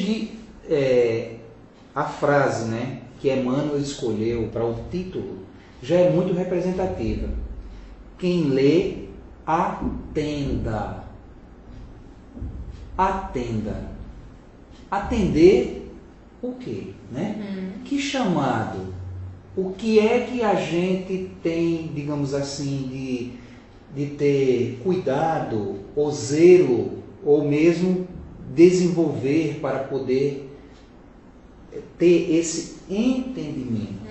desde a frase, né, que Emmanuel escolheu para o título, já é muito representativa. Quem lê, atenda. Atenda. Atender o quê? Né? Que chamado? O que é que a gente tem, digamos assim, de ter cuidado, ou zelo, ou mesmo desenvolver para poder ter esse entendimento?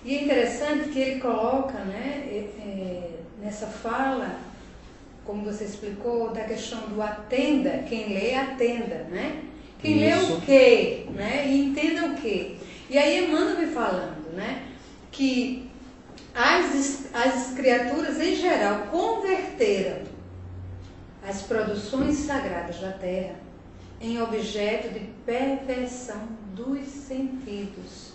E é interessante que ele coloca, né, nessa fala, como você explicou, da questão do atenda, quem lê, atenda, né? Quem lê o quê, né? E entenda o quê. E aí Emmanuel me falando, né, que as criaturas em geral converteram as produções sagradas da terra em objeto de perversão dos sentidos.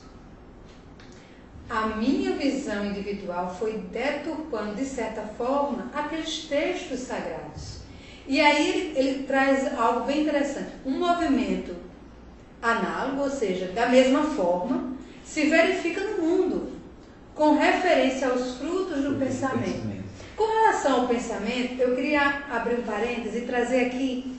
A minha visão individual foi deturpando, de certa forma, aqueles textos sagrados. E aí ele traz algo bem interessante. Um movimento análogo, ou seja, da mesma forma, se verifica no mundo, com referência aos frutos do pensamento. Com relação ao pensamento, eu queria abrir um parêntese e trazer aqui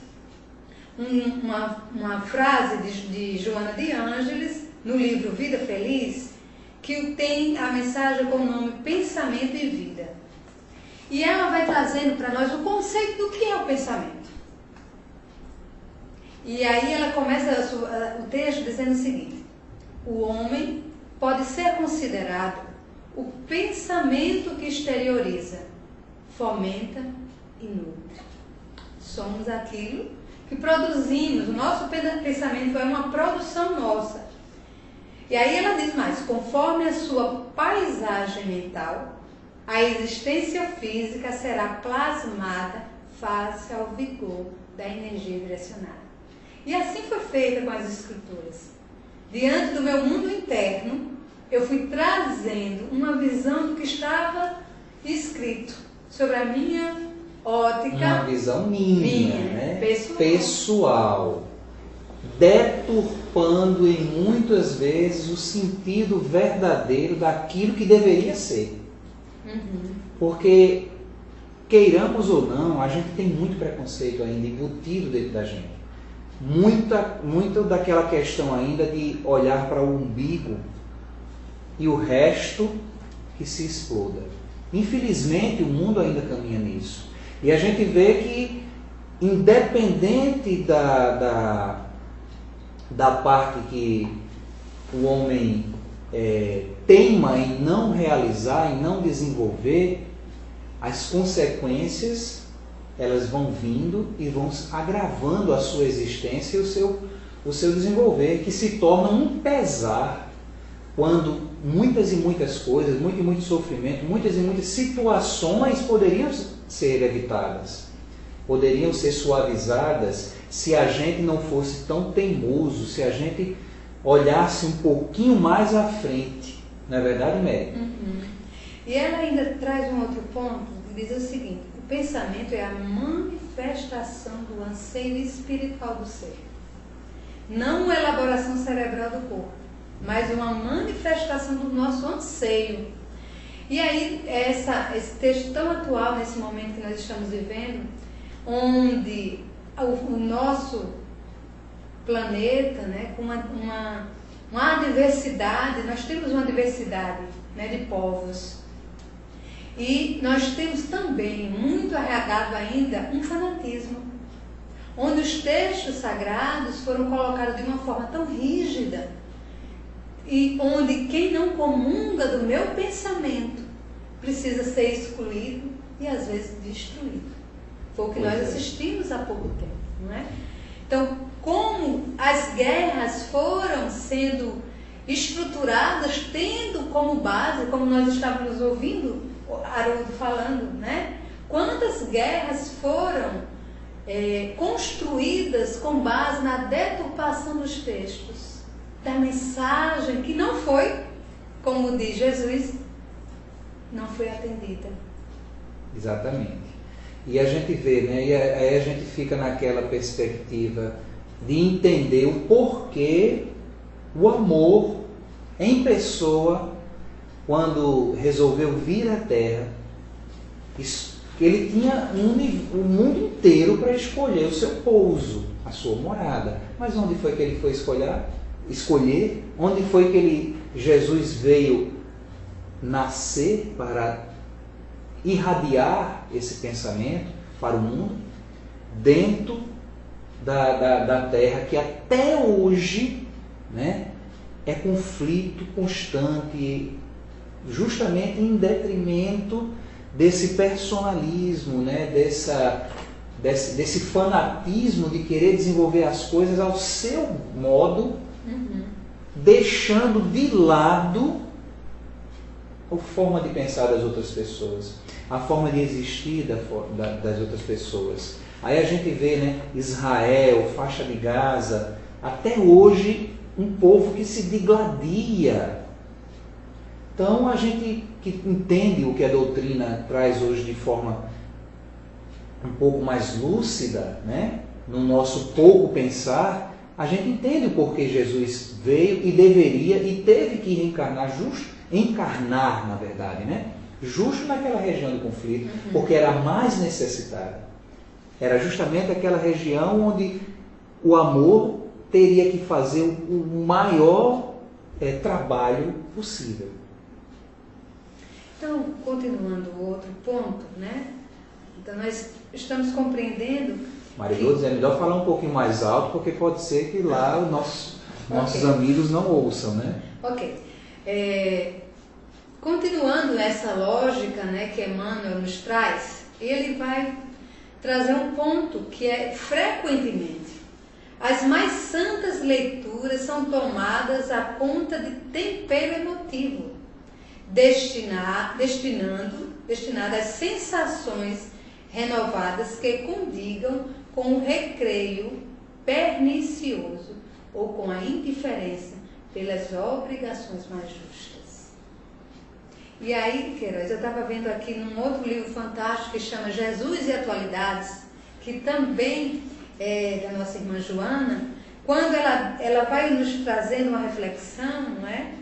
uma frase de Joana de Ângeles, no livro Vida Feliz, que tem a mensagem com o nome Pensamento e Vida. E ela vai trazendo para nós o conceito do que é o pensamento. E aí ela começa o texto dizendo o seguinte: o homem pode ser considerado o pensamento que exterioriza, fomenta e nutre. Somos aquilo que produzimos, o nosso pensamento é uma produção nossa. E aí ela diz mais: conforme a sua paisagem mental, a existência física será plasmada face ao vigor da energia direcionada. E assim foi feita com as escrituras. Diante do meu mundo interno, eu fui trazendo uma visão do que estava escrito sobre a minha ótica. Uma visão minha, né? Pessoal. Deturpando em muitas vezes o sentido verdadeiro daquilo que deveria ser. Porque, queiramos ou não, a gente tem muito preconceito ainda embutido dentro da gente. Muito daquela questão ainda de olhar para o umbigo e o resto que se exploda. Infelizmente, o mundo ainda caminha nisso. E a gente vê que, independente da parte que o homem teima em não realizar, em não desenvolver, as consequências elas vão vindo e vão agravando a sua existência e o seu desenvolver, que se torna um pesar quando muitas e muitas coisas, muito e muito sofrimento, muitas e muitas situações poderiam ser evitadas, poderiam ser suavizadas se a gente não fosse tão teimoso, se a gente olhasse um pouquinho mais à frente. Não é verdade, Mary? E ela ainda traz um outro ponto, que diz o seguinte: o pensamento é a manifestação do anseio espiritual do ser. Não uma elaboração cerebral do corpo, mas uma manifestação do nosso anseio. E aí, esse texto tão atual, nesse momento que nós estamos vivendo, onde o nosso planeta, né, com uma diversidade, nós temos uma diversidade, né, de povos. E nós temos também, muito arraigado ainda, um fanatismo, onde os textos sagrados foram colocados de uma forma tão rígida, e onde quem não comunga do meu pensamento precisa ser excluído e às vezes destruído. Foi o que nós assistimos há pouco tempo, não é? Então, como as guerras foram sendo estruturadas, tendo como base, como nós estávamos ouvindo Haroldo falando, né? Quantas guerras foram construídas com base na deturpação dos textos, da mensagem que não foi, como diz Jesus, não foi atendida. Exatamente. E a gente vê, né? E aí a gente fica naquela perspectiva de entender o porquê o amor em pessoa, quando resolveu vir à Terra, ele tinha o mundo inteiro para escolher o seu pouso, a sua morada. Mas onde foi que ele foi escolher? Onde foi que Jesus veio nascer para irradiar esse pensamento para o mundo? Dentro da Terra, que até hoje, né, é conflito constante, justamente em detrimento desse personalismo, né, desse fanatismo de querer desenvolver as coisas ao seu modo, deixando de lado a forma de pensar das outras pessoas, a forma de existir das outras pessoas. Aí a gente vê, né, Israel, faixa de Gaza, até hoje um povo que se digladia. Então a gente que entende o que a doutrina traz hoje de forma um pouco mais lúcida, né, no nosso pouco pensar, a gente entende o porquê Jesus veio e deveria e teve que encarnar, na verdade, né, justo naquela região de conflito, porque era a mais necessitada. Era justamente aquela região onde o amor teria que fazer o maior trabalho possível. Então, continuando o outro ponto, né? Então, nós estamos compreendendo... Mariluz, é melhor falar um pouquinho mais alto, porque pode ser que lá os nossos amigos não ouçam, né? Ok. Continuando essa lógica, né, que Emmanuel nos traz, ele vai trazer um ponto que é frequentemente: as mais santas leituras são tomadas à conta de tempero emotivo, destinado às sensações renovadas que condigam com o recreio pernicioso ou com a indiferença pelas obrigações mais justas. E aí, Queiroz, eu estava vendo aqui num outro livro fantástico que chama Jesus e Atualidades, que também é da nossa irmã Joana, quando ela vai nos trazendo uma reflexão, não é?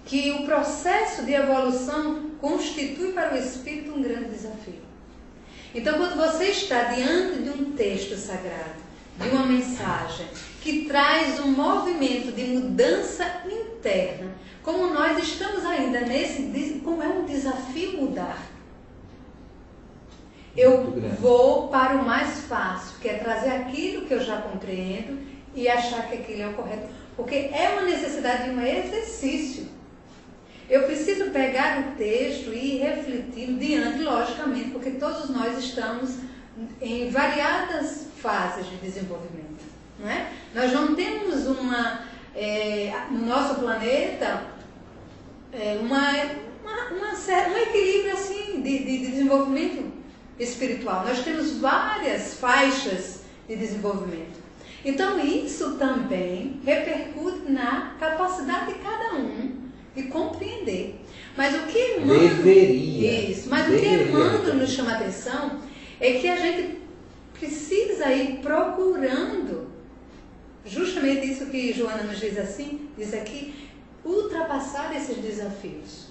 Que o processo de evolução constitui para o espírito um grande desafio. Então, quando você está diante de um texto sagrado, de uma mensagem que traz um movimento de mudança interna, como nós estamos ainda como é um desafio mudar, eu vou para o mais fácil, que é trazer aquilo que eu já compreendo e achar que aquilo é o correto, porque é uma necessidade de um exercício. Eu preciso pegar o texto e ir refletindo diante, logicamente, porque todos nós estamos em variadas fases de desenvolvimento, não é? Nós não temos no nosso planeta um equilíbrio assim de desenvolvimento espiritual. Nós temos várias faixas de desenvolvimento. Então isso também repercute na capacidade de cada um de compreender. Mas o que Emmanuel nos chama a atenção é que a gente precisa ir procurando justamente isso que Joana nos diz aqui, ultrapassar esses desafios.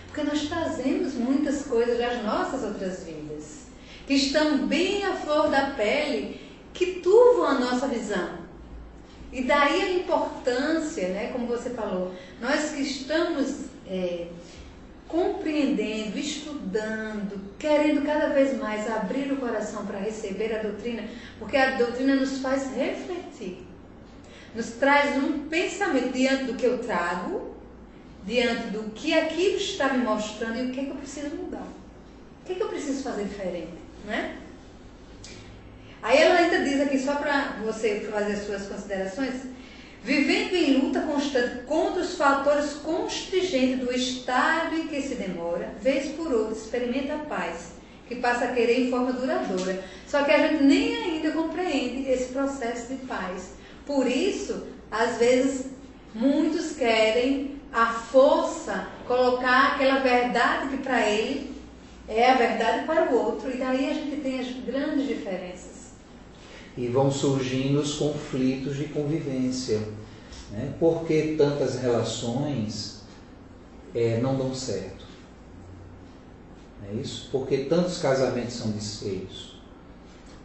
Porque nós trazemos muitas coisas das nossas outras vidas, que estão bem à flor da pele, que turvam a nossa visão. E daí a importância, né, como você falou, nós que estamos compreendendo, estudando, querendo cada vez mais abrir o coração para receber a doutrina, porque a doutrina nos faz refletir, nos traz um pensamento diante do que eu trago, diante do que aquilo está me mostrando e o que é que eu preciso mudar, o que é que eu preciso fazer diferente, né? Aí ela ainda diz aqui, só para você fazer as suas considerações: vivendo em luta constante contra os fatores constringentes do estado em que se demora, vez por outra experimenta a paz, que passa a querer em forma duradoura. Só que a gente nem ainda compreende esse processo de paz. Por isso, às vezes, muitos querem à força colocar aquela verdade que para ele é a verdade para o outro, e daí a gente tem as grandes diferenças. E vão surgindo os conflitos de convivência. Né? Por que tantas relações não dão certo? É isso? Por que tantos casamentos são desfeitos?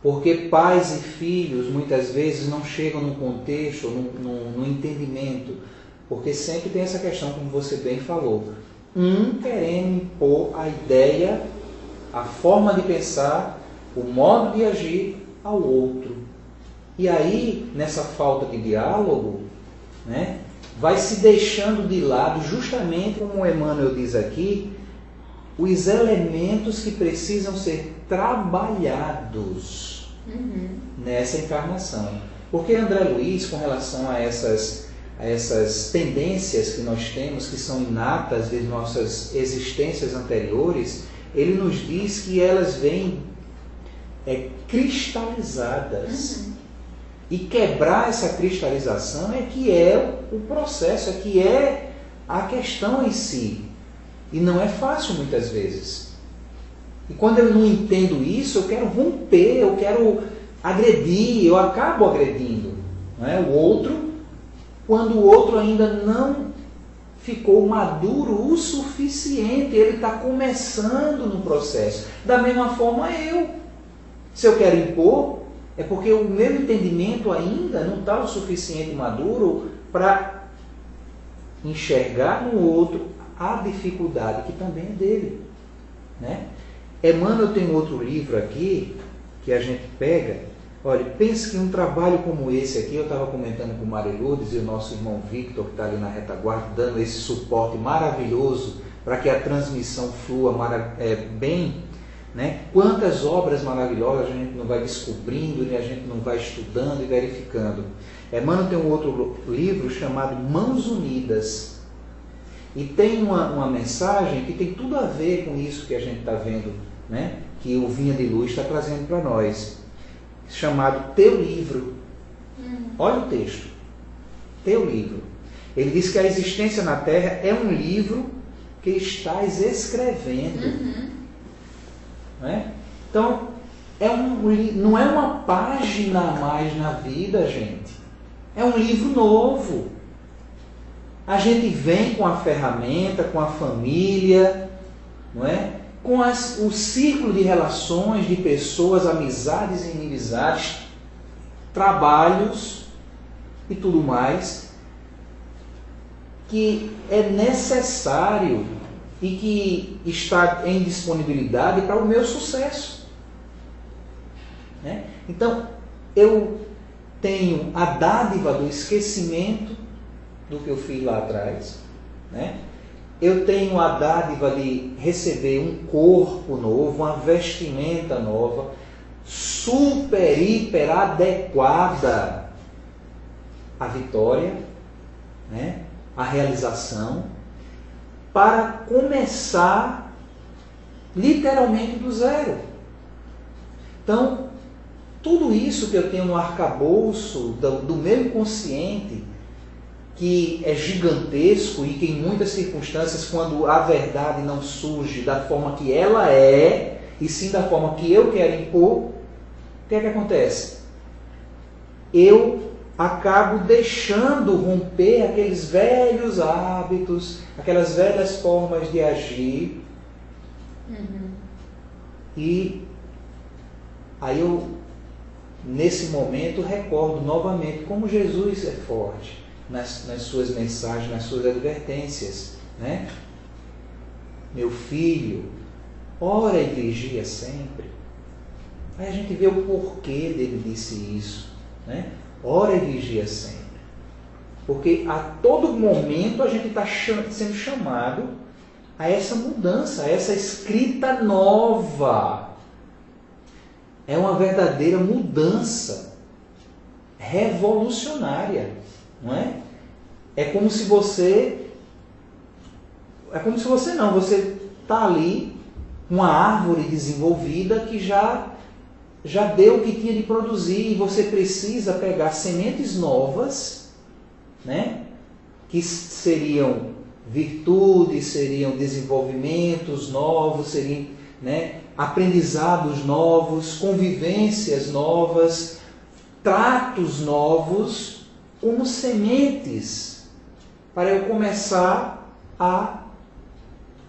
Porque pais e filhos muitas vezes não chegam num contexto, num entendimento. Porque sempre tem essa questão, como você bem falou. Um querendo impor a ideia, a forma de pensar, o modo de agir ao outro. E aí, nessa falta de diálogo, né, vai se deixando de lado, justamente como o Emmanuel diz aqui, os elementos que precisam ser trabalhados nessa encarnação. Porque André Luiz, com relação a essas tendências que nós temos, que são inatas de nossas existências anteriores, ele nos diz que elas vêm cristalizadas. E quebrar essa cristalização é que é o processo, é que é a questão em si. E não é fácil muitas vezes. E quando eu não entendo isso, eu quero romper, eu quero agredir, eu acabo agredindo, não é? O outro, quando o outro ainda não ficou maduro o suficiente, ele está começando no processo. Da mesma forma eu. Se eu quero impor, é porque o meu entendimento ainda não está o suficiente maduro para enxergar no outro a dificuldade que também é dele. Né? Emmanuel tem outro livro aqui que a gente pega. Olha, pense que um trabalho como esse aqui, eu estava comentando com o Mário Lourdes e o nosso irmão Victor, que está ali na retaguarda, dando esse suporte maravilhoso para que a transmissão flua bem. Né? Quantas obras maravilhosas a gente não vai descobrindo e a gente não vai estudando e verificando. Emmanuel tem um outro livro chamado Mãos Unidas. E tem uma mensagem que tem tudo a ver com isso que a gente está vendo, né? Que o Vinha de Luz está trazendo para nós, chamado Teu Livro. Olha o texto. Teu Livro. Ele diz que a existência na Terra é um livro que estás escrevendo. Não é? Então, não é uma página a mais na vida, gente. É um livro novo. A gente vem com a ferramenta, com a família, não é? Com o círculo de relações, de pessoas, amizades e inimizades, trabalhos e tudo mais, que é necessário e que está em disponibilidade para o meu sucesso. Né? Então, eu tenho a dádiva do esquecimento do que eu fiz lá atrás. Né? Eu tenho a dádiva de receber um corpo novo, uma vestimenta nova, super, hiper adequada à vitória, né? À realização, para começar literalmente do zero. Então, tudo isso que eu tenho no arcabouço do meu inconsciente, que é gigantesco e que em muitas circunstâncias, quando a verdade não surge da forma que ela é, e sim da forma que eu quero impor, o que é que acontece? Eu acabo deixando romper aqueles velhos hábitos, aquelas velhas formas de agir. E aí eu, nesse momento, recordo novamente como Jesus é forte nas suas mensagens, nas suas advertências. Né? Meu filho, ora e vigia sempre. Aí a gente vê o porquê dele disse isso. Né? Ora e vigia sempre. Porque a todo momento a gente está sendo chamado a essa mudança, a essa escrita nova. É uma verdadeira mudança revolucionária, não é? É como se você você está ali, uma árvore desenvolvida que já deu o que tinha de produzir, e você precisa pegar sementes novas, né? Que seriam virtudes, seriam desenvolvimentos novos, seriam né? Aprendizados novos, convivências novas, tratos novos, como sementes para eu começar a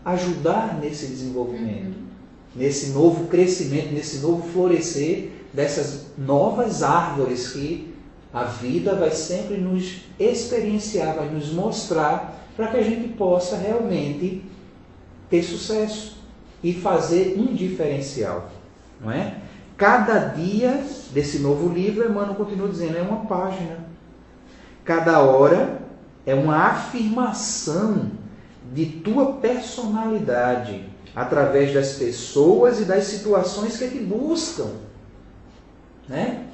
ajudar nesse desenvolvimento, nesse novo crescimento, nesse novo florescer dessas novas árvores que a vida vai sempre nos experienciar, vai nos mostrar, para que a gente possa realmente ter sucesso e fazer um diferencial, não é? Cada dia desse novo livro, Emmanuel continua dizendo, é uma página. Cada hora é uma afirmação de tua personalidade através das pessoas e das situações que te buscam, né?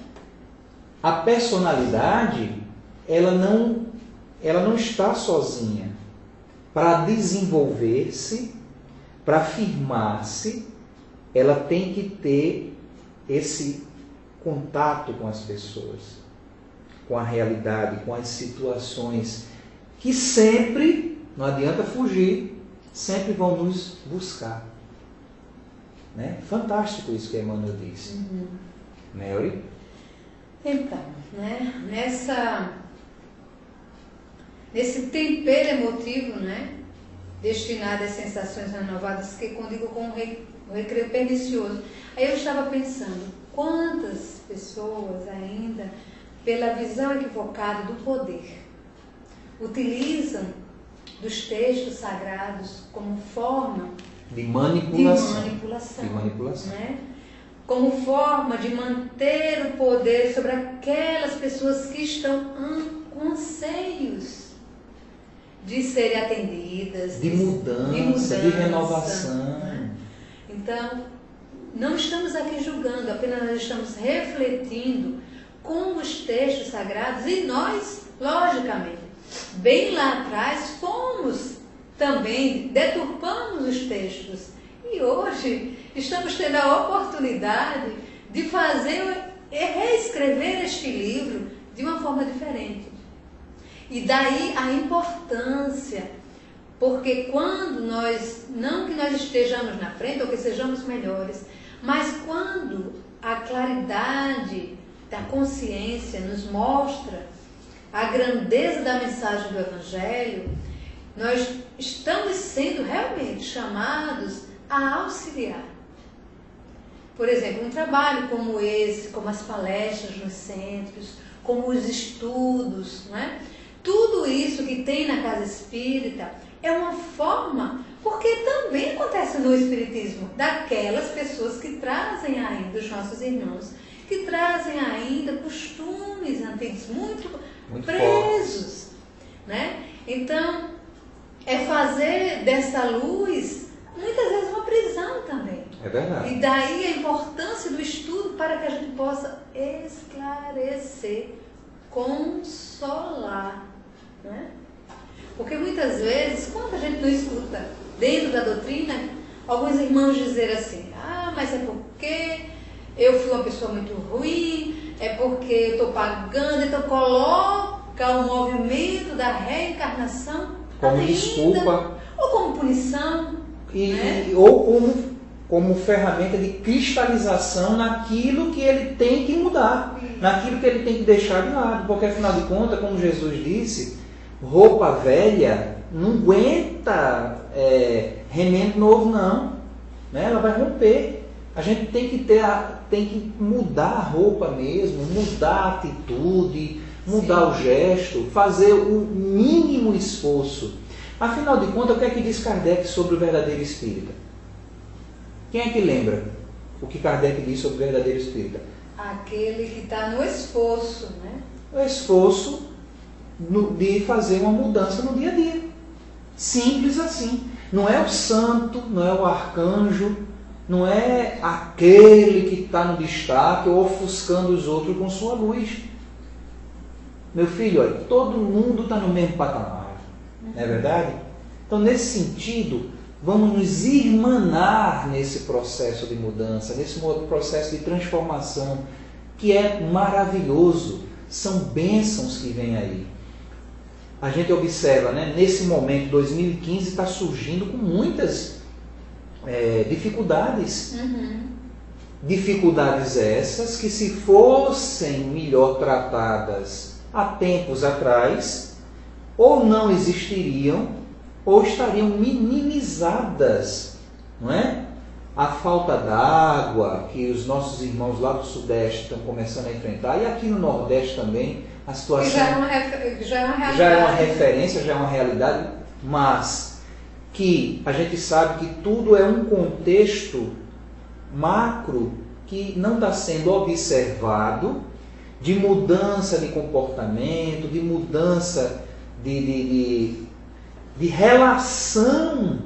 A personalidade, ela não está sozinha. Para desenvolver-se, para afirmar-se, ela tem que ter esse contato com as pessoas, com a realidade, com as situações, que sempre, não adianta fugir, sempre vão nos buscar. Né? Fantástico isso que a Emmanuel disse. Neuri? Então, né, nesse tempero emotivo, né, destinado às sensações renovadas, que condigo com o recreio pernicioso. Aí eu estava pensando, quantas pessoas ainda, pela visão equivocada do poder, utilizam dos textos sagrados como forma de manipulação. Né? Como forma de manter o poder sobre aquelas pessoas que estão com anseios de serem atendidas, de mudança, de renovação. Né? Então, não estamos aqui julgando, apenas nós estamos refletindo com os textos sagrados, e nós, logicamente, bem lá atrás, deturpamos os textos. E hoje estamos tendo a oportunidade de reescrever este livro de uma forma diferente. E daí a importância, porque quando não que nós estejamos na frente ou que sejamos melhores, mas quando a claridade da consciência nos mostra a grandeza da mensagem do Evangelho, nós estamos sendo realmente chamados a auxiliar. Por exemplo, um trabalho como esse, como as palestras nos centros, como os estudos, né? Tudo isso que tem na Casa Espírita é uma forma, porque também acontece no Espiritismo, daquelas pessoas que trazem ainda, os nossos irmãos, que trazem ainda costumes antigos muito presos, né? Então, é fazer dessa luz, muitas vezes, uma prisão também. É verdade. E daí a importância do estudo para que a gente possa esclarecer, consolar, né? Porque muitas vezes, quando a gente não escuta dentro da doutrina, alguns irmãos dizer assim, mas é porque eu fui uma pessoa muito ruim, é porque eu estou pagando, então coloca o movimento da reencarnação como ainda, desculpa, ou como punição, né? Ou como ferramenta de cristalização naquilo que ele tem que mudar, naquilo que ele tem que deixar de lado, porque afinal de contas, como Jesus disse, roupa velha não aguenta remendo novo, não, né? Ela vai romper. A gente tem que mudar a roupa mesmo, mudar a atitude, mudar o gesto, fazer o mínimo esforço. Afinal de contas, o que é que diz Kardec sobre o verdadeiro espírita? Quem é que lembra o que Kardec diz sobre o verdadeiro espírita? Aquele que está no esforço, né? O esforço de fazer uma mudança no dia a dia. Simples assim. Não é o santo, não é o arcanjo, não é aquele que está no destaque ou ofuscando os outros com sua luz. Meu filho, olha, todo mundo está no mesmo patamar. Não é verdade? Então, nesse sentido, vamos nos irmanar nesse processo de mudança, nesse processo de transformação, que é maravilhoso. São bênçãos que vêm aí. A gente observa, né, nesse momento, 2015 está surgindo com muitas dificuldades. Dificuldades essas que, se fossem melhor tratadas há tempos atrás, ou não existiriam, ou estariam minimizadas, não é? A falta d'água que os nossos irmãos lá do Sudeste estão começando a enfrentar, e aqui no Nordeste também, a situação já é uma realidade. Já é uma referência, já é uma realidade, mas que a gente sabe que tudo é um contexto macro que não está sendo observado, de mudança de comportamento, de mudança de relação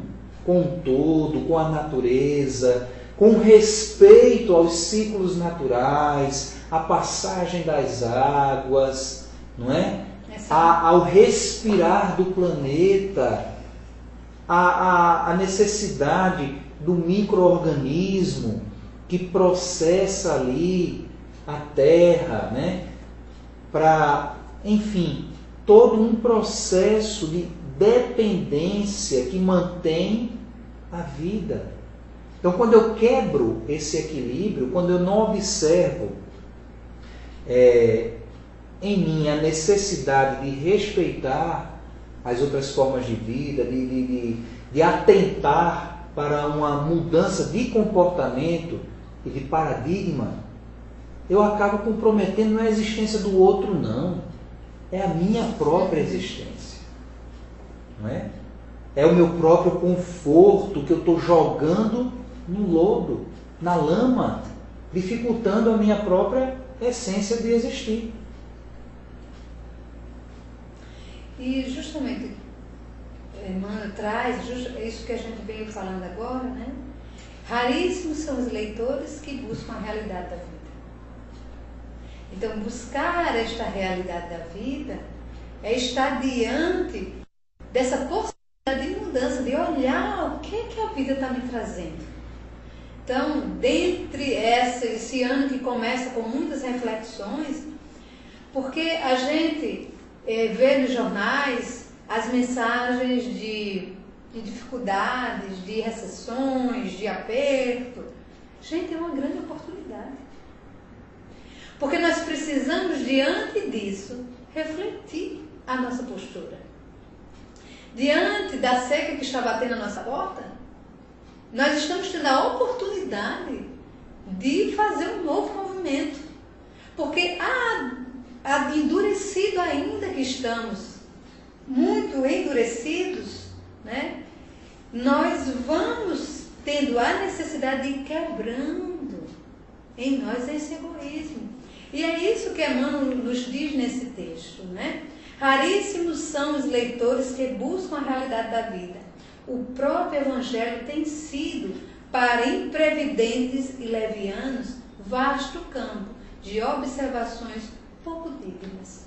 com o todo, com a natureza, com respeito aos ciclos naturais, à passagem das águas, não é? Ao respirar do planeta, a necessidade do micro-organismo que processa ali a terra, né? Para, enfim, todo um processo de dependência que mantém a vida. Então, quando eu quebro esse equilíbrio, quando eu não observo em mim a necessidade de respeitar as outras formas de vida, de atentar para uma mudança de comportamento e de paradigma, eu acabo comprometendo não é a existência do outro, não. É a minha própria existência. Não é? É o meu próprio conforto que eu estou jogando no lodo, na lama, dificultando a minha própria essência de existir. E justamente, Emmanuel traz isso que a gente veio falando agora, né? Raríssimos são os leitores que buscam a realidade da vida. Então, buscar esta realidade da vida é estar diante dessa possibilidade de mudança, de olhar o que a vida está me trazendo. Então, dentre esse ano que começa com muitas reflexões, porque a gente vê nos jornais as mensagens de dificuldades, de recessões, de aperto. Gente, é uma grande oportunidade. Porque nós precisamos, diante disso, refletir a nossa postura. Diante da seca que está batendo na nossa porta, nós estamos tendo a oportunidade de fazer um novo movimento. Porque endurecido ainda que estamos, muito endurecidos, né? Nós vamos tendo a necessidade de ir quebrando em nós esse egoísmo. E é isso que Emmanuel nos diz nesse texto, né? Raríssimos são os leitores que buscam a realidade da vida. O próprio Evangelho tem sido, para imprevidentes e levianos, vasto campo de observações pouco dignas.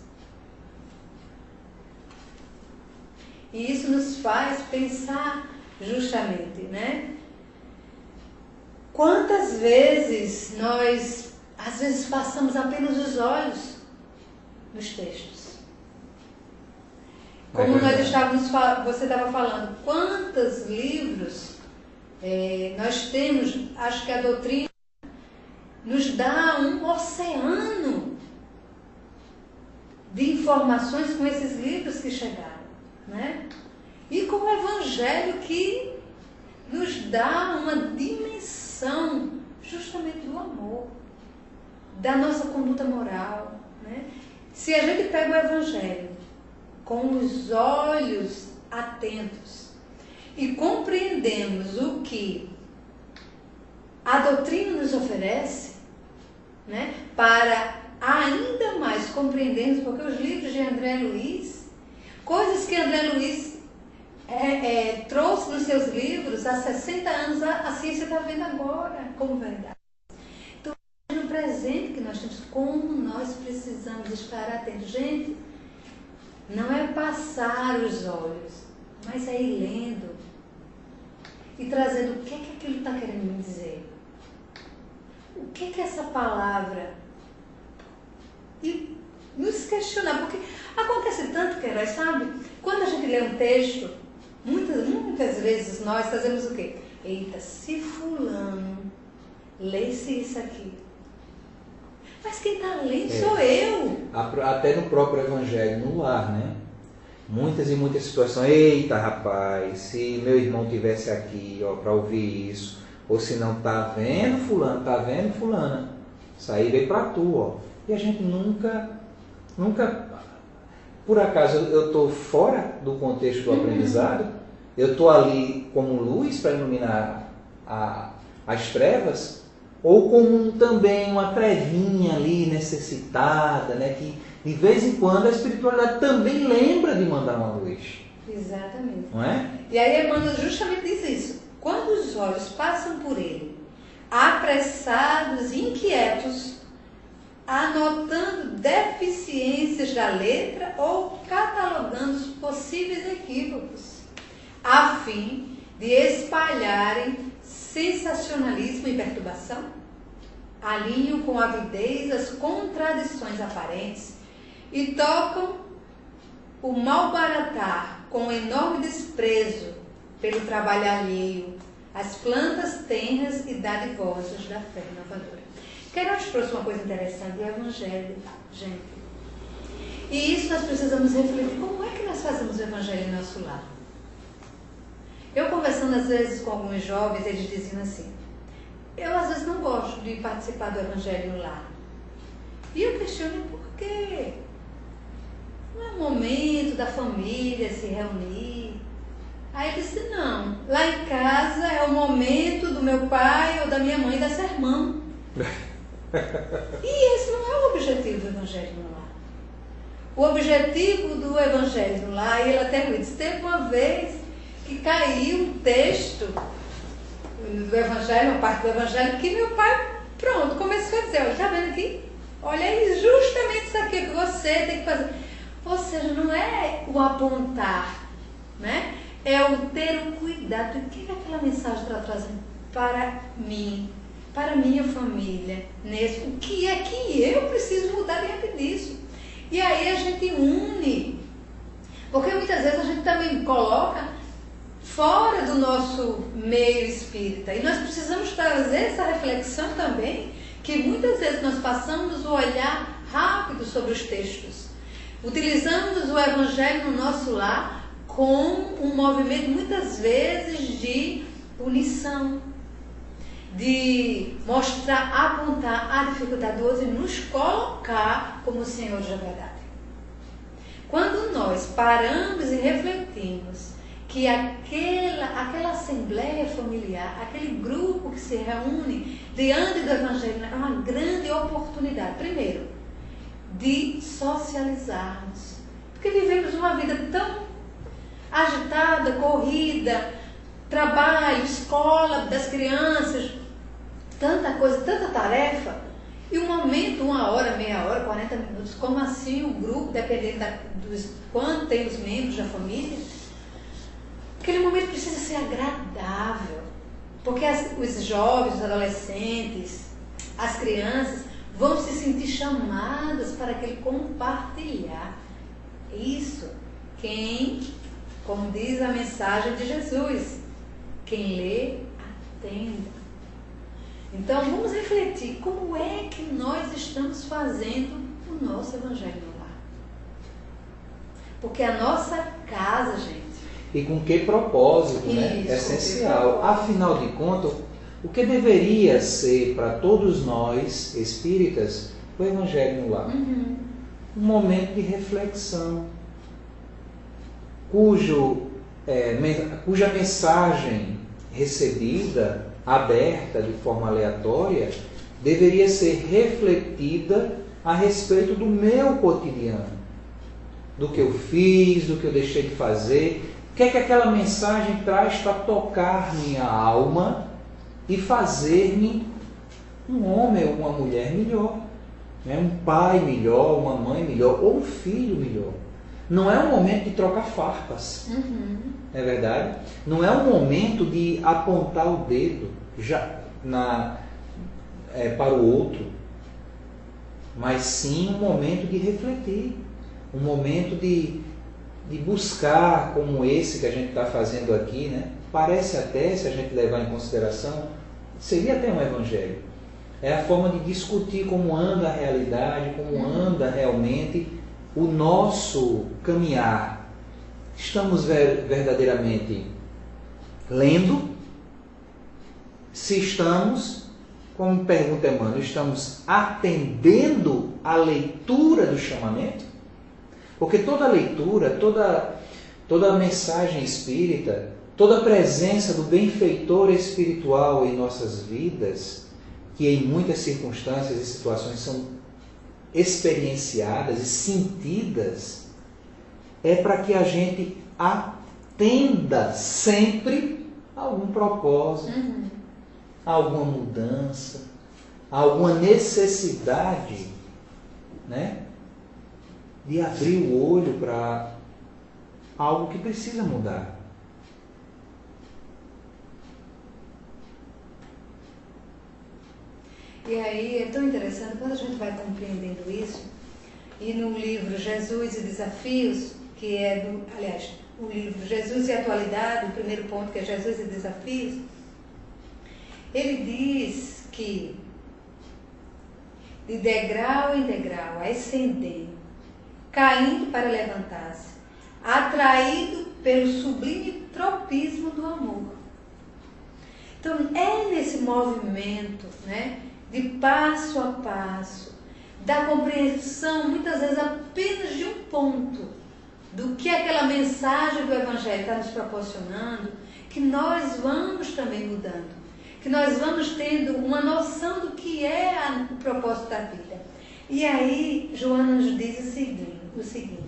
E isso nos faz pensar justamente, né? Quantas vezes nós, às vezes, passamos apenas os olhos nos textos. Como nós estávamos, você estava falando, quantos livros nós temos, acho que a doutrina nos dá um oceano de informações com esses livros que chegaram, né? E com o Evangelho que nos dá uma dimensão justamente do amor, da nossa conduta moral, né? Se a gente pega o Evangelho com os olhos atentos e compreendemos o que a doutrina nos oferece, né, para ainda mais compreendermos, porque os livros de André Luiz, coisas que André Luiz trouxe nos seus livros há 60 anos, a ciência está vendo agora como verdade. Então, no presente que nós temos, como nós precisamos estar atentos. Gente, não é passar os olhos, mas é ir lendo e trazendo o que aquilo está querendo me dizer. O que essa palavra? E nos questionar, porque acontece tanto, Queiroz, sabe? Quando a gente lê um texto, muitas vezes nós fazemos o quê? eita, se fulano lesse isso aqui, mas quem está lendo sou eu. Até no próprio Evangelho no lar, né? Muitas e muitas situações. Eita, rapaz, se meu irmão tivesse aqui, ó, para ouvir isso, ou se não, tá vendo fulano, tá vendo fulana, isso aí veio para tu, ó. E a gente nunca, por acaso eu estou fora do contexto do aprendizado, eu estou ali como luz para iluminar as trevas, ou como também uma trevinha ali necessitada, né, que de vez em quando a espiritualidade também lembra de mandar uma luz. Exatamente. Não é? E aí Emmanuel justamente diz isso. Quando os olhos passam por ele, apressados e inquietos, anotando deficiências da letra ou catalogando os possíveis equívocos, a fim de espalharem sensacionalismo e perturbação, alinham com avidez as contradições aparentes e tocam o malbaratar com enorme desprezo pelo trabalho alheio, as plantas tenras e dadivosas da fé inovadora. Quero te trouxe uma coisa interessante do Evangelho, gente. E isso nós precisamos refletir. Como é que nós fazemos o Evangelho em nosso lar? Eu conversando às vezes com alguns jovens, eles diziam assim, eu às vezes não gosto de participar do Evangelho no lar. E eu questiono por quê? Não é o momento da família se reunir. Aí eu disse, não, lá em casa é o momento do meu pai ou da minha mãe dar sermão. E esse não é o objetivo do Evangelho no lar. O objetivo do Evangelho no lar, e ele até me disse, teve uma vez que caiu um texto do Evangelho, uma parte do Evangelho, que meu pai, pronto, começou a dizer, olha, tá vendo aqui? Olha aí, justamente isso aqui que você tem que fazer. Ou seja, não é o apontar, né? É o ter um cuidado. O que é aquela mensagem está trazendo para mim, para a minha família, nesse? O que é que eu preciso mudar diante disso? E aí a gente une, porque muitas vezes a gente também coloca fora do nosso meio espírita. E nós precisamos trazer essa reflexão também, que muitas vezes nós passamos o olhar rápido sobre os textos. Utilizamos o Evangelho no nosso lar com um movimento, muitas vezes, de punição, de mostrar, apontar a dificuldade do outro e nos colocar como senhores da verdade. Quando nós paramos e refletimos que aquela assembleia familiar, aquele grupo que se reúne diante do Evangelho é uma grande oportunidade, primeiro, de socializarmos. Porque vivemos uma vida tão agitada, corrida, trabalho, escola das crianças, tanta coisa, tanta tarefa, e um momento, 1 hora, meia hora, 40 minutos, como assim o grupo, dependendo dos quanto tem os membros da família, aquele momento precisa ser agradável, porque os jovens, os adolescentes, as crianças vão se sentir chamadas para aquele compartilhar. Isso, como diz a mensagem de Jesus, quem lê, atenda. Então vamos refletir, como é que nós estamos fazendo o nosso Evangelho no lar? Porque a nossa casa, gente... E com que propósito, né? Essencial. Afinal de contas, o que deveria ser para todos nós, espíritas, o Evangelho no lar? Um momento de reflexão, cuja mensagem recebida, aberta de forma aleatória, deveria ser refletida a respeito do meu cotidiano, do que eu fiz, do que eu deixei de fazer. O que é que aquela mensagem traz para tocar minha alma e fazer-me um homem ou uma mulher melhor, né? Um pai melhor, uma mãe melhor, ou um filho melhor. Não é um momento de trocar farpas, é verdade? Não é um momento de apontar o dedo para o outro, mas sim um momento de refletir, um momento de buscar, como esse que a gente está fazendo aqui, né? parece até, se a gente levar em consideração, seria até um evangelho. É a forma de discutir como anda a realidade, como anda realmente o nosso caminhar. Estamos verdadeiramente lendo? Se estamos, como pergunta Emmanuel, estamos atendendo à leitura do chamamento? Porque toda leitura, toda a mensagem espírita, toda a presença do benfeitor espiritual em nossas vidas, que em muitas circunstâncias e situações são experienciadas e sentidas, é para que a gente atenda sempre a algum propósito, a alguma mudança, a alguma necessidade, né, de abrir o olho para algo que precisa mudar. E aí é tão interessante quando a gente vai compreendendo isso, e no livro Jesus e Desafios, que é o livro Jesus e Atualidade, o primeiro ponto que é Jesus e Desafios, ele diz que de degrau em degrau, ascendendo, caindo para levantar-se, atraído pelo sublime tropismo do amor. Então é nesse movimento, né, de passo a passo, da compreensão, muitas vezes apenas de um ponto, do que aquela mensagem do Evangelho está nos proporcionando, que nós vamos também mudando, que nós vamos tendo uma noção do que é o propósito da vida. E aí, Joana nos diz o seguinte,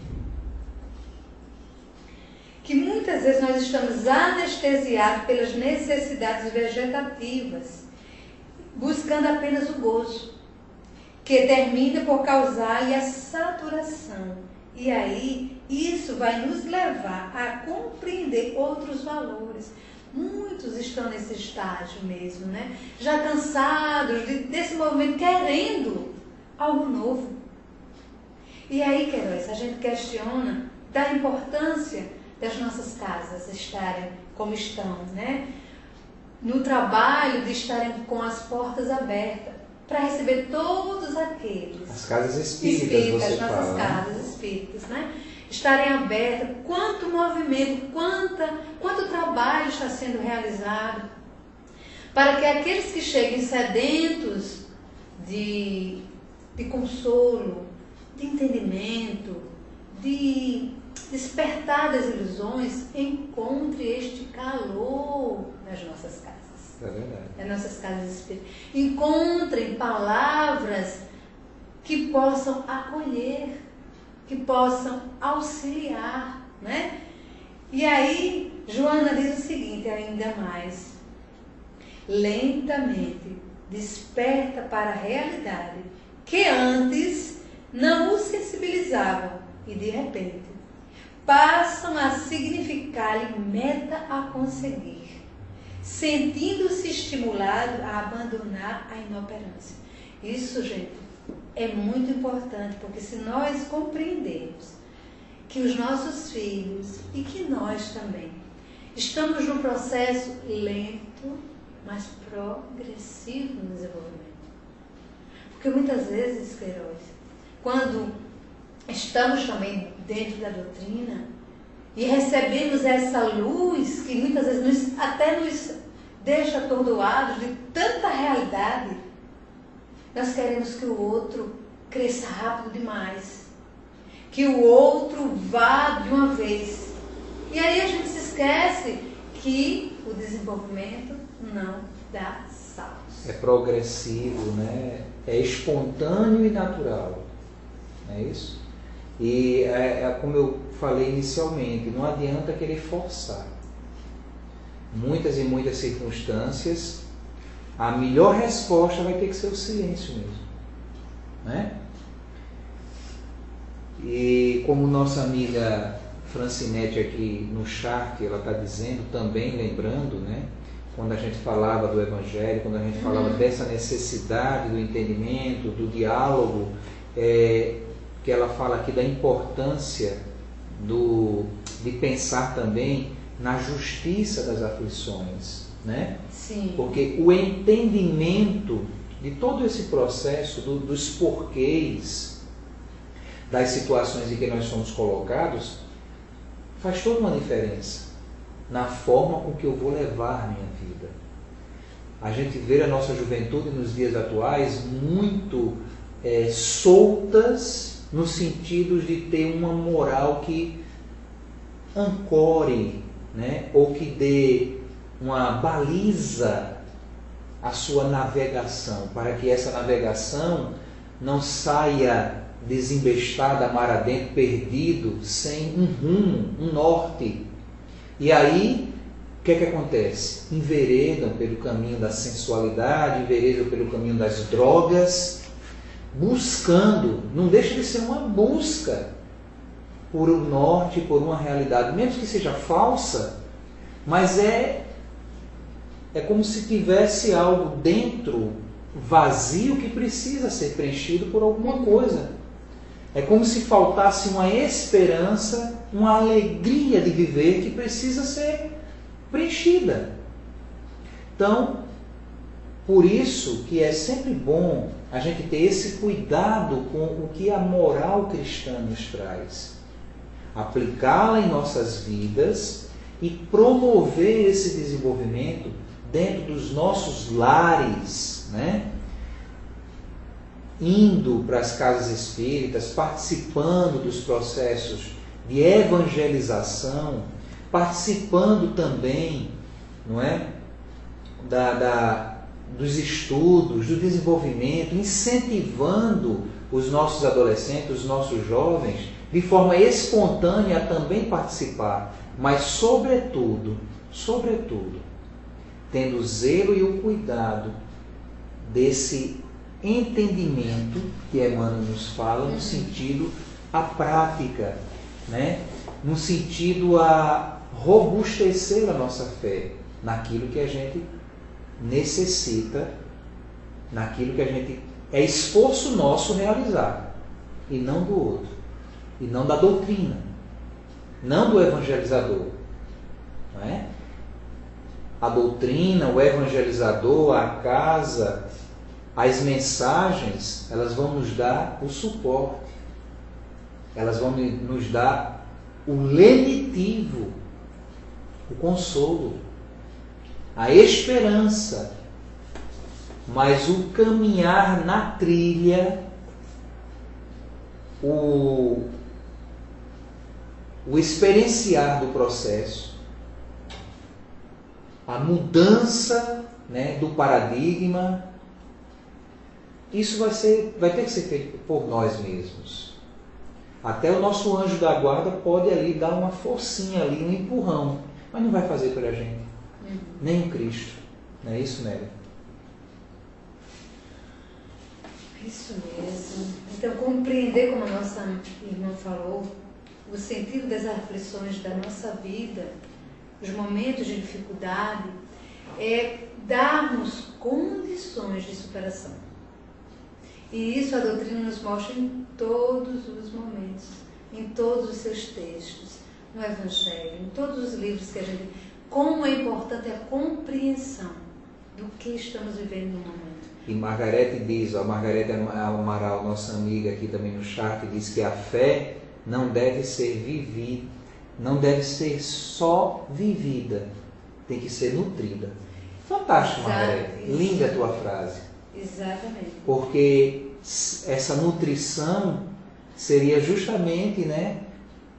que muitas vezes nós estamos anestesiados pelas necessidades vegetativas, buscando apenas o gozo, que termina por causar-lhe a saturação. E aí, isso vai nos levar a compreender outros valores. Muitos estão nesse estágio mesmo, né? Já cansados desse movimento, querendo algo novo. E aí, Queiroz, a gente questiona da importância das nossas casas estarem como estão, né? No trabalho, de estarem com as portas abertas para receber todos aqueles... As casas espíritas, você nossas fala, casas espíritas, né? Estarem abertas, quanto movimento, quanto trabalho está sendo realizado, para que aqueles que cheguem sedentos de consolo, de entendimento, de despertar das ilusões, encontrem este calor nas nossas casas. É verdade. Nas nossas casas espíritas. Encontrem palavras que possam acolher, que possam auxiliar, né? E aí, Joana diz o seguinte, ainda mais: lentamente desperta para a realidade que antes não o sensibilizavam e de repente passam a significar-lhe meta a conseguir, sentindo-se estimulado a abandonar a inoperância. Isso, gente, é muito importante, porque se nós compreendermos que os nossos filhos e que nós também estamos num processo lento, mas progressivo no desenvolvimento. Porque muitas vezes, Queiroz, quando estamos também dentro da doutrina e recebemos essa luz que muitas vezes até nos deixa atordoados de tanta realidade, nós queremos que o outro cresça rápido demais, que o outro vá de uma vez. E aí a gente se esquece que o desenvolvimento não dá saltos. É progressivo, né? É espontâneo e natural. Não é isso? E como eu falei inicialmente, não adianta querer forçar. Muitas e muitas circunstâncias, a melhor resposta vai ter que ser o silêncio mesmo, né? E como nossa amiga Francinete aqui no chat, ela está dizendo, também lembrando, né? Quando a gente falava do Evangelho, quando a gente falava dessa necessidade do entendimento, do diálogo, que ela fala aqui da importância de pensar também na justiça das aflições, né? Sim. Porque o entendimento de todo esse processo, dos porquês, das situações em que nós somos colocados, faz toda uma diferença na forma com que eu vou levar a minha vida. A gente vê a nossa juventude nos dias atuais muito soltas, no sentido de ter uma moral que ancore, né? Ou que dê uma baliza à sua navegação, para que essa navegação não saia desembestada, mar adentro, perdido, sem um rumo, um norte. E aí, o que é que acontece? Enveredam pelo caminho da sensualidade, enveredam pelo caminho das drogas, buscando, não deixa de ser uma busca por um norte, por uma realidade, mesmo que seja falsa, mas é como se tivesse algo dentro, vazio, que precisa ser preenchido por alguma coisa. É como se faltasse uma esperança, uma alegria de viver que precisa ser preenchida. Então, por isso que é sempre bom a gente ter esse cuidado com o que a moral cristã nos traz. Aplicá-la em nossas vidas e promover esse desenvolvimento dentro dos nossos lares, né? Indo para as casas espíritas, participando dos processos de evangelização, participando também, não é? Dos estudos, do desenvolvimento, incentivando os nossos adolescentes, os nossos jovens, de forma espontânea a também participar, mas sobretudo, tendo o zelo e o cuidado desse entendimento que Emmanuel nos fala, no sentido a prática, né? No sentido a robustecer a nossa fé naquilo que a gente necessita, naquilo que a gente é esforço nosso realizar, e não do outro, e não da doutrina, não do evangelizador, não é? A doutrina, o evangelizador, a casa, as mensagens, elas vão nos dar o suporte, elas vão nos dar o lenitivo, o consolo, a esperança, mas o caminhar na trilha, o experienciar do processo, a mudança, né, do paradigma, isso vai ter que ser feito por nós mesmos. Até o nosso anjo da guarda pode ali dar uma forcinha ali, um empurrão, mas não vai fazer pela gente. Nem o Cristo. Não é isso, Nélia? Isso mesmo. Então, compreender, como a nossa irmã falou, o sentido das aflições da nossa vida, os momentos de dificuldade, é darmos condições de superação. E isso a doutrina nos mostra em todos os momentos, em todos os seus textos, no Evangelho, em todos os livros que a gente... Como é importante a compreensão do que estamos vivendo no momento. E Margarete diz, Margarete Amaral, nossa amiga aqui também no chat, diz que a fé não deve ser vivida, não deve ser só vivida, tem que ser nutrida. Fantástico, Margarete. Linda a tua frase. Exatamente. Porque essa nutrição seria justamente, né,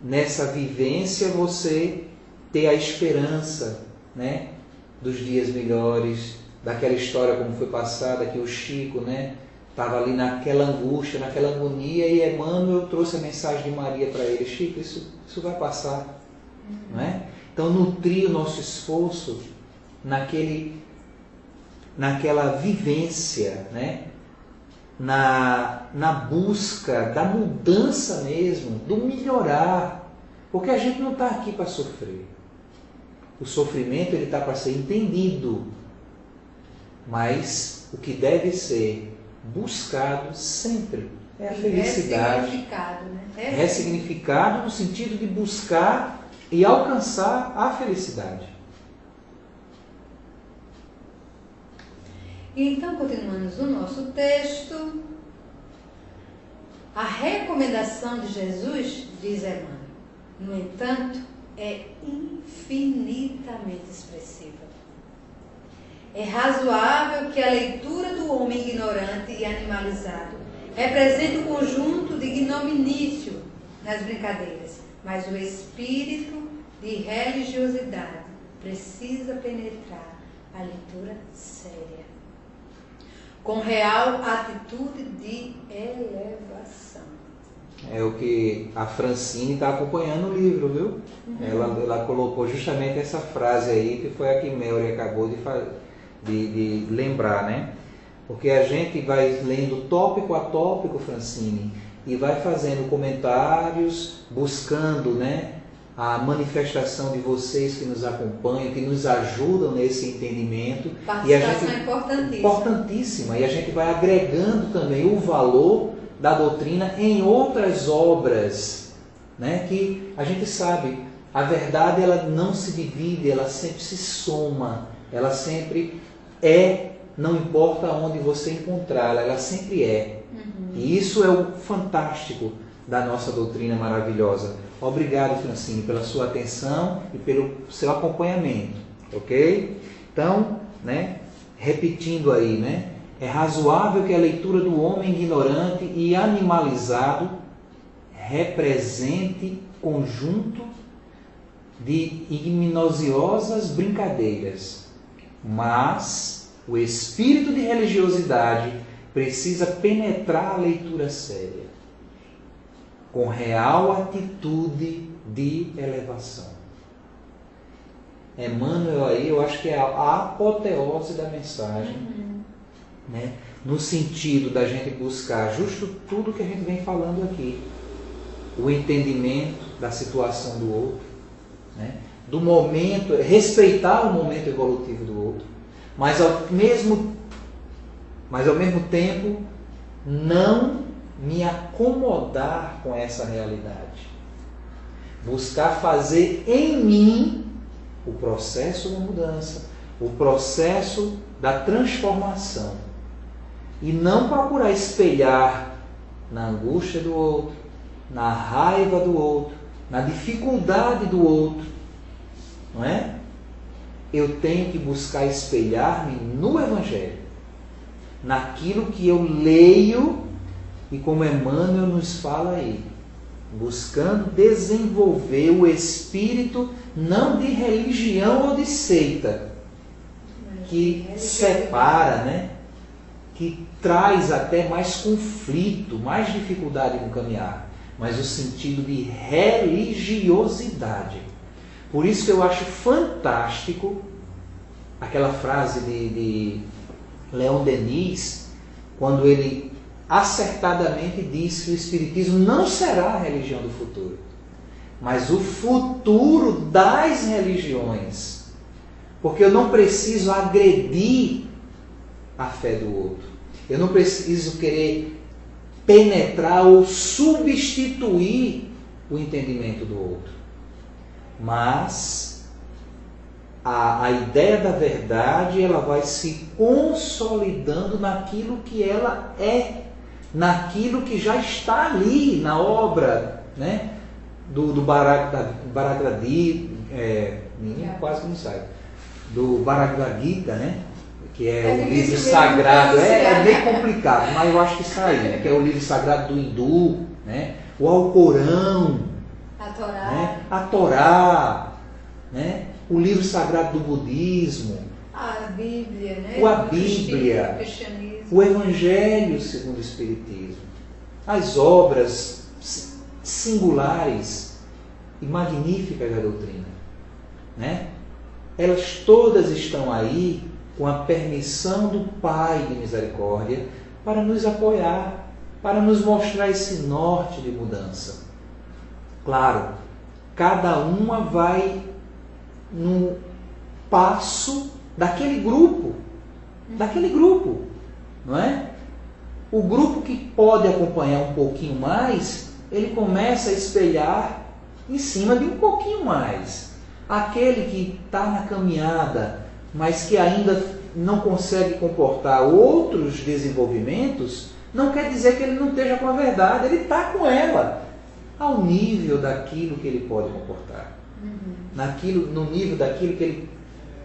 nessa vivência você ter a esperança, né, dos dias melhores, daquela história como foi passada, que o Chico, né, estava ali naquela angústia, naquela agonia, e Emmanuel trouxe a mensagem de Maria para ele: Chico, isso vai passar. Não é? Então, nutrir o nosso esforço naquela vivência, né? Na busca da mudança mesmo, do melhorar, porque a gente não está aqui para sofrer. O sofrimento ele está para ser entendido, mas o que deve ser buscado sempre é a felicidade. Ressignificado, né? Ressignificado no sentido de buscar e alcançar a felicidade. E então, continuamos o nosso texto. A recomendação de Jesus, diz Emmanuel, no entanto, é infinitamente expressiva. É razoável que a leitura do homem ignorante e animalizado represente um conjunto de ignominício nas brincadeiras, mas o espírito de religiosidade precisa penetrar a leitura séria, com real atitude de elevação. É o que a Francine está acompanhando o livro, viu? Ela colocou justamente essa frase aí, que foi a que Melry acabou de lembrar, né? Porque a gente vai lendo tópico a tópico, Francine, e vai fazendo comentários, buscando, né, a manifestação de vocês que nos acompanham, que nos ajudam nesse entendimento. Participação importantíssima. Importantíssima. E a gente vai agregando também o valor da doutrina em outras obras, né, que a gente sabe, a verdade ela não se divide, ela sempre se soma, ela sempre é, não importa onde você encontrá-la, ela sempre é. E isso é o fantástico da nossa doutrina maravilhosa. Obrigado, Francine, pela sua atenção e pelo seu acompanhamento, ok? Então, né, repetindo aí, né, é razoável que a leitura do homem ignorante e animalizado represente conjunto de ignominiosas brincadeiras, mas o espírito de religiosidade precisa penetrar a leitura séria, com real atitude de elevação. Emmanuel aí, eu acho que é a apoteose da mensagem, né? No sentido da gente buscar justo tudo que a gente vem falando aqui, o entendimento da situação do outro, né? Do momento, respeitar o momento evolutivo do outro, mas ao mesmo tempo não me acomodar com essa realidade. Buscar fazer em mim o processo da mudança, o processo da transformação. E não procurar espelhar na angústia do outro, na raiva do outro, na dificuldade do outro. Não é? Eu tenho que buscar espelhar-me no Evangelho, naquilo que eu leio, e como Emmanuel nos fala aí, buscando desenvolver o espírito não de religião ou de seita, que separa, né? Que traz até mais conflito, mais dificuldade no caminhar, mas o sentido de religiosidade. Por isso que eu acho fantástico aquela frase de Leon Denis, quando ele acertadamente diz que o Espiritismo não será a religião do futuro, mas o futuro das religiões. Porque eu não preciso agredir a fé do outro. Eu não preciso querer penetrar ou substituir o entendimento do outro. Mas a ideia da verdade, ela vai se consolidando naquilo que ela é, naquilo que já está ali na obra, né, do Bhagavad Gita, quase que não sai, do Bhagavad Gita, né, que é o livro sagrado. É meio complicado, mas eu acho que sai, né, que é o livro sagrado do hindu, né, o Alcorão, a Torá, né, o livro sagrado do budismo, a Bíblia, né, a Bíblia, o Evangelho segundo o Espiritismo, as obras singulares e magníficas da doutrina, né? Elas todas estão aí com a permissão do Pai de misericórdia para nos apoiar, para nos mostrar esse norte de mudança. Claro, cada uma vai no passo daquele grupo, não é? O grupo que pode acompanhar um pouquinho mais, ele começa a espelhar em cima de um pouquinho mais. Aquele que está na caminhada, mas que ainda não consegue comportar outros desenvolvimentos, não quer dizer que ele não esteja com a verdade, ele está com ela, ao nível daquilo que ele pode comportar, no nível daquilo que ele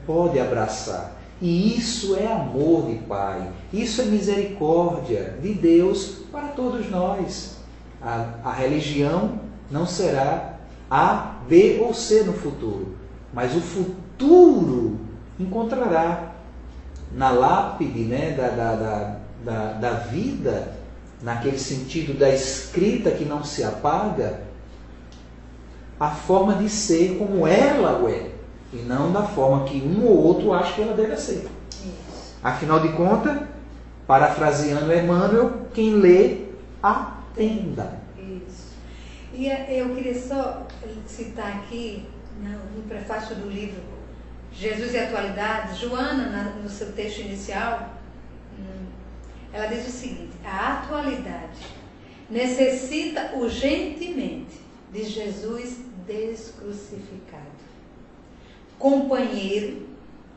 pode abraçar. E isso é amor de Pai, isso é misericórdia de Deus para todos nós. A religião não será A, B ou C no futuro, mas o futuro encontrará na lápide, né, da vida, naquele sentido da escrita que não se apaga, a forma de ser como ela é, e não da forma que um ou outro acha que ela deve ser. Isso. Afinal de contas, parafraseando Emmanuel, quem lê, atenda. Isso. E eu queria só citar aqui, no prefácio do livro Jesus e Atualidade, Joana, no seu texto inicial, ela diz o seguinte: a atualidade necessita urgentemente de Jesus descrucificado, companheiro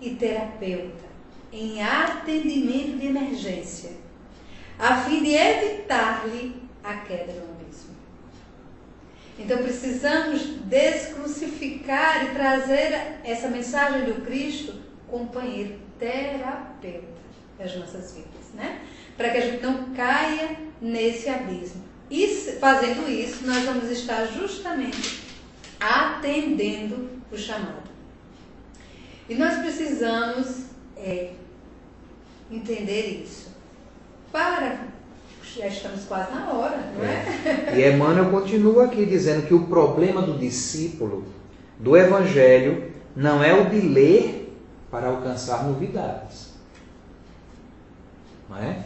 e terapeuta em atendimento de emergência, a fim de evitar-lhe a queda no abismo. Então precisamos descrucificar e trazer essa mensagem do Cristo, companheiro, terapeuta das nossas vidas, né? Para que a gente não caia nesse abismo. E fazendo isso, nós vamos estar justamente atendendo o chamado. E nós precisamos entender isso. Já estamos quase na hora, não é? E Emmanuel continua aqui dizendo que o problema do discípulo, do Evangelho, não é o de ler para alcançar novidades. Não é?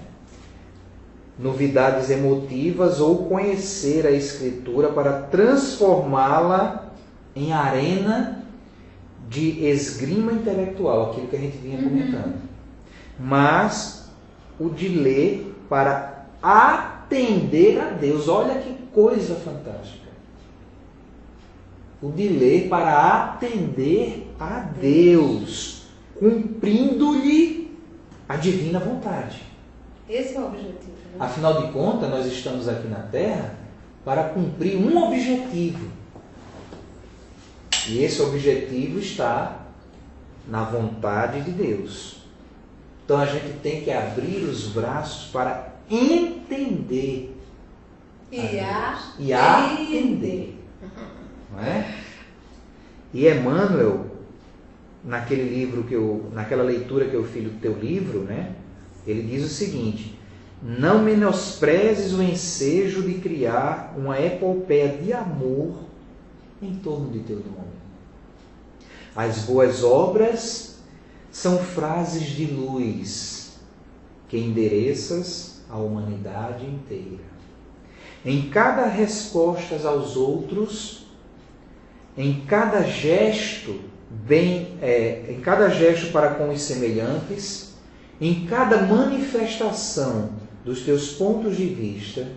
Novidades emotivas ou conhecer a Escritura para transformá-la em arena de esgrima intelectual, aquilo que a gente vinha comentando. Mas o de ler para atender a Deus. Olha que coisa fantástica. O de ler para atender a Deus, cumprindo-lhe a divina vontade. Esse é o objetivo. Né? Afinal de contas, nós estamos aqui na Terra para cumprir um objetivo. E esse objetivo está na vontade de Deus. Então a gente tem que abrir os braços para entender e atender. Não é? E Emmanuel, naquele livro naquela leitura que eu fiz do teu livro, né, ele diz o seguinte: não menosprezes o ensejo de criar uma epopeia de amor em torno de teu nome. As boas obras são frases de luz que endereças a humanidade inteira. Em cada resposta aos outros, em cada gesto para com os semelhantes, em cada manifestação dos teus pontos de vista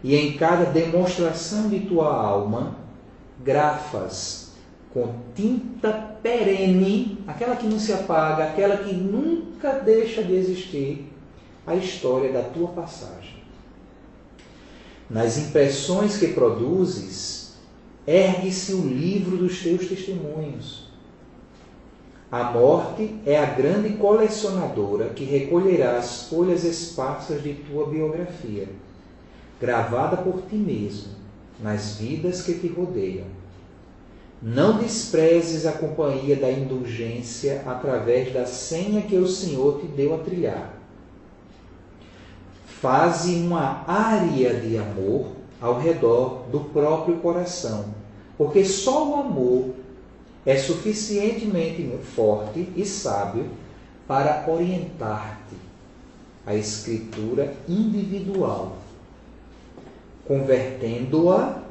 e em cada demonstração de tua alma, grafas com tinta perene, aquela que não se apaga, aquela que nunca deixa de existir, a história da tua passagem. Nas impressões que produzes, ergue-se o livro dos teus testemunhos. A morte é a grande colecionadora que recolherá as folhas esparsas de tua biografia, gravada por ti mesmo, nas vidas que te rodeiam. Não desprezes a companhia da indulgência através da senha que o Senhor te deu a trilhar. Faze uma área de amor ao redor do próprio coração, porque só o amor é suficientemente forte e sábio para orientar-te a escritura individual, convertendo-a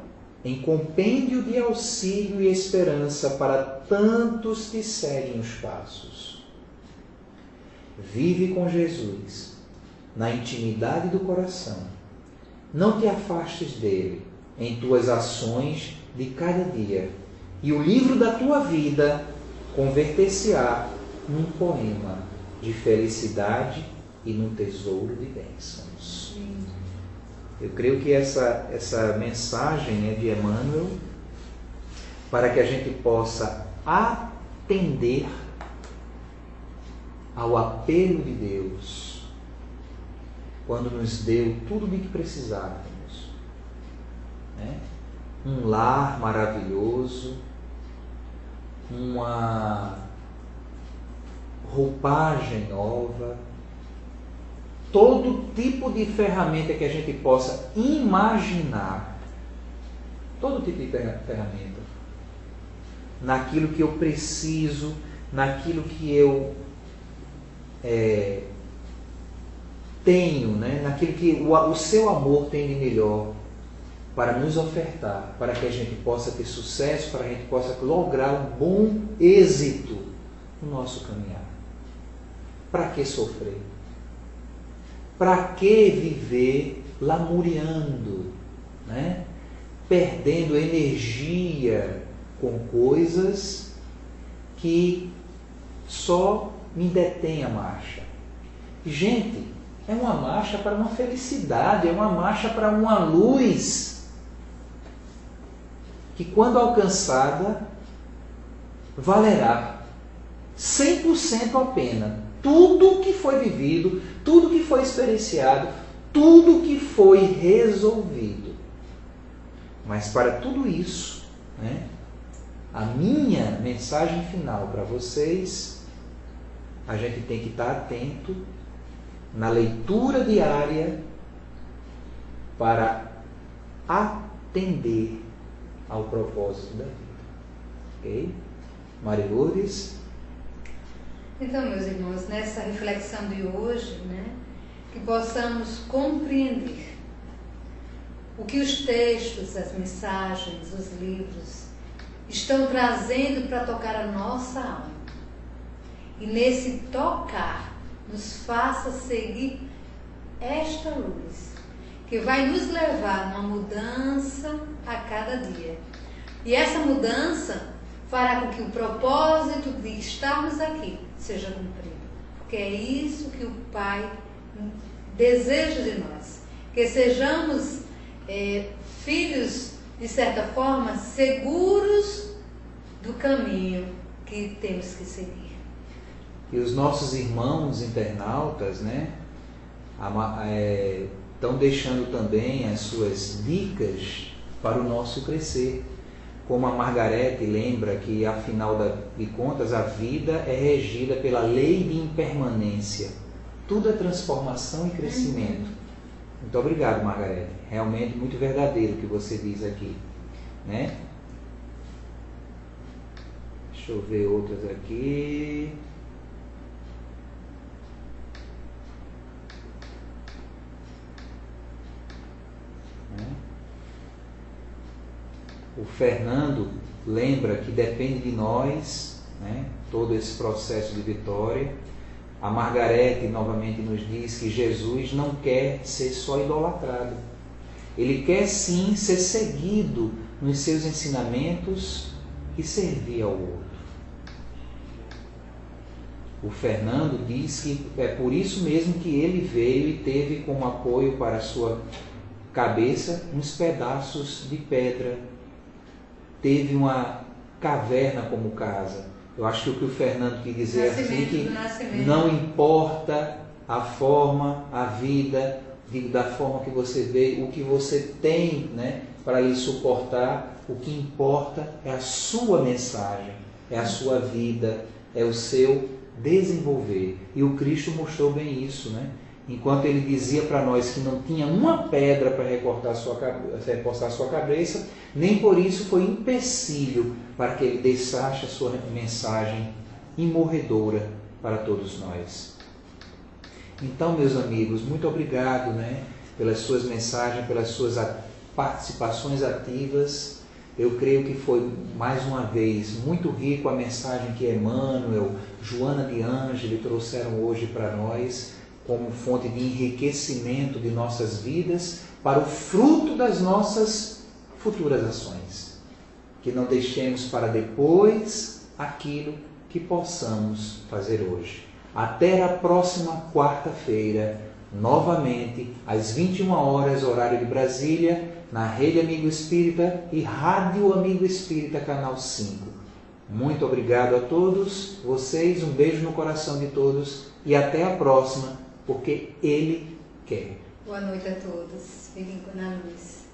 em compêndio de auxílio e esperança para tantos que seguem os passos. Vive com Jesus, na intimidade do coração. Não te afastes dele, em tuas ações de cada dia. E o livro da tua vida converter-se-á num poema de felicidade e num tesouro de bênçãos. Eu creio que essa mensagem é de Emmanuel para que a gente possa atender ao apelo de Deus quando nos deu tudo o que precisávamos, né? Um lar maravilhoso, uma roupagem nova, todo tipo de ferramenta que a gente possa imaginar, todo tipo de ferramenta, naquilo que eu preciso, naquilo que eu tenho, né? Naquilo que o seu amor tem de melhor para nos ofertar, para que a gente possa ter sucesso, para que a gente possa lograr um bom êxito no nosso caminhar. Para que sofrer? Para que viver lamuriando, né? Perdendo energia com coisas que só me detêm a marcha? Gente, é uma marcha para uma felicidade, é uma marcha para uma luz que, quando alcançada, valerá 100% a pena. Tudo que foi vivido, tudo que foi experienciado, tudo que foi resolvido. Mas para tudo isso, né, a minha mensagem final para vocês, a gente tem que estar atento na leitura diária para atender ao propósito da vida. Ok? Maria Lourdes? Então, meus irmãos, nessa reflexão de hoje, né, que possamos compreender o que os textos, as mensagens, os livros estão trazendo para tocar a nossa alma. E nesse tocar, nos faça seguir esta luz, que vai nos levar a uma mudança a cada dia. E essa mudança fará com que o propósito de estarmos aqui seja cumprido. Porque é isso que o Pai deseja de nós. Que sejamos filhos, de certa forma, seguros do caminho que temos que seguir. E os nossos irmãos internautas, né, estão deixando também as suas dicas para o nosso crescer. Como a Margarete lembra que, afinal de contas, a vida é regida pela lei de impermanência. Tudo é transformação e crescimento. Muito obrigado, Margarete. Realmente muito verdadeiro o que você diz aqui, né? Deixa eu ver outras aqui. O Fernando lembra que depende de nós, né, todo esse processo de vitória. A Margarete novamente nos diz que Jesus não quer ser só idolatrado. Ele quer sim ser seguido nos seus ensinamentos e servir ao outro. O Fernando diz que é por isso mesmo que ele veio e teve como apoio para a sua cabeça uns pedaços de pedra. Teve uma caverna como casa. Eu acho que o que o Fernando quis dizer assim, que não importa a forma, a vida, da forma que você veio, o que você tem, né, para lhe suportar, o que importa é a sua mensagem, é a sua vida, é o seu desenvolver. E o Cristo mostrou bem isso, né? Enquanto ele dizia para nós que não tinha uma pedra para recortar a sua cabeça, nem por isso foi empecilho para que ele deixasse a sua mensagem imorredora para todos nós. Então, meus amigos, muito obrigado, né, pelas suas mensagens, pelas suas participações ativas. Eu creio que foi, mais uma vez, muito rico a mensagem que Emmanuel, Joana de Ângeli trouxeram hoje para nós, como fonte de enriquecimento de nossas vidas, para o fruto das nossas futuras ações. Que não deixemos para depois aquilo que possamos fazer hoje. Até a próxima quarta-feira, novamente, às 21 horas, horário de Brasília, na Rede Amigo Espírita e Rádio Amigo Espírita, canal 5. Muito obrigado a todos vocês, um beijo no coração de todos e até a próxima, porque Ele quer. Boa noite a todos. Fiquem na luz.